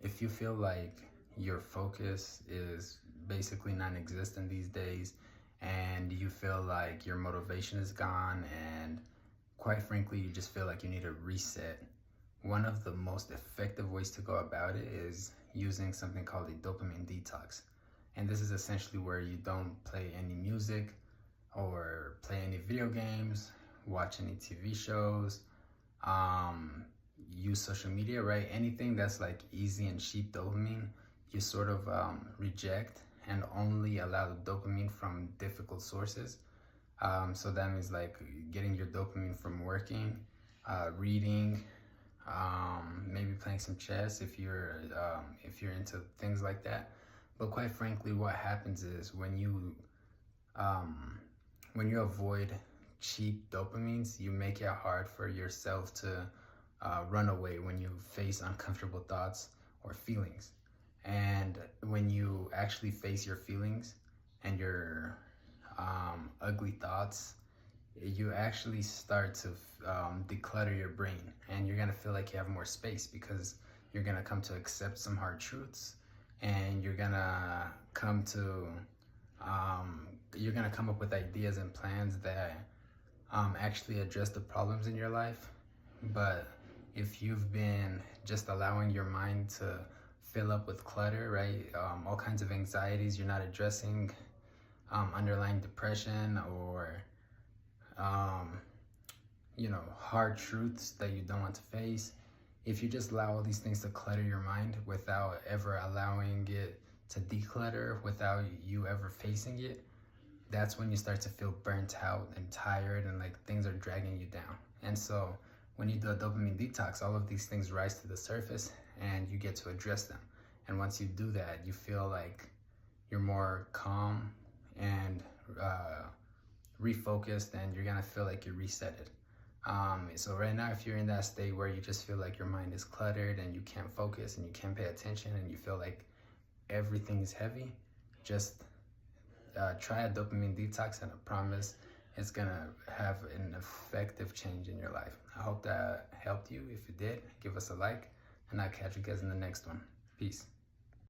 if you feel like your focus is basically non-existent these days, and you feel like your motivation is gone, and quite frankly, you just feel like you need a reset, one of the most effective ways to go about it is using something called a dopamine detox. And this is essentially where you don't play any music or play any video games, watch any TV shows, use social media, right? Anything that's like easy and cheap dopamine, you sort of reject and only allow the dopamine from difficult sources. So that means like getting your dopamine from working, reading, maybe playing some chess if you're into things like that. But quite frankly, what happens is when you avoid cheap dopamines, you make it hard for yourself to run away when you face uncomfortable thoughts or feelings. And when you actually face your feelings and your ugly thoughts, you actually start to declutter your brain, and you're gonna feel like you have more space because you're gonna come to accept some hard truths, and you're gonna come up with ideas and plans that actually address the problems in your life. But if you've been just allowing your mind to fill up with clutter, right, all kinds of anxieties, you're not addressing underlying depression or hard truths that you don't want to face. If you just allow all these things to clutter your mind without ever allowing it to declutter, without you ever facing it, that's when you start to feel burnt out and tired, and like things are dragging you down. And so when you do a dopamine detox, all of these things rise to the surface and you get to address them. And once you do that, you feel like you're more calm and refocused, and you're gonna feel like you're resetted. So right now, if you're in that state where you just feel like your mind is cluttered and you can't focus and you can't pay attention and you feel like everything is heavy, just try a dopamine detox, and I promise it's gonna have an effective change in your life. I hope that helped you. If it did, give us a like, and I'll catch you guys in the next one. Peace.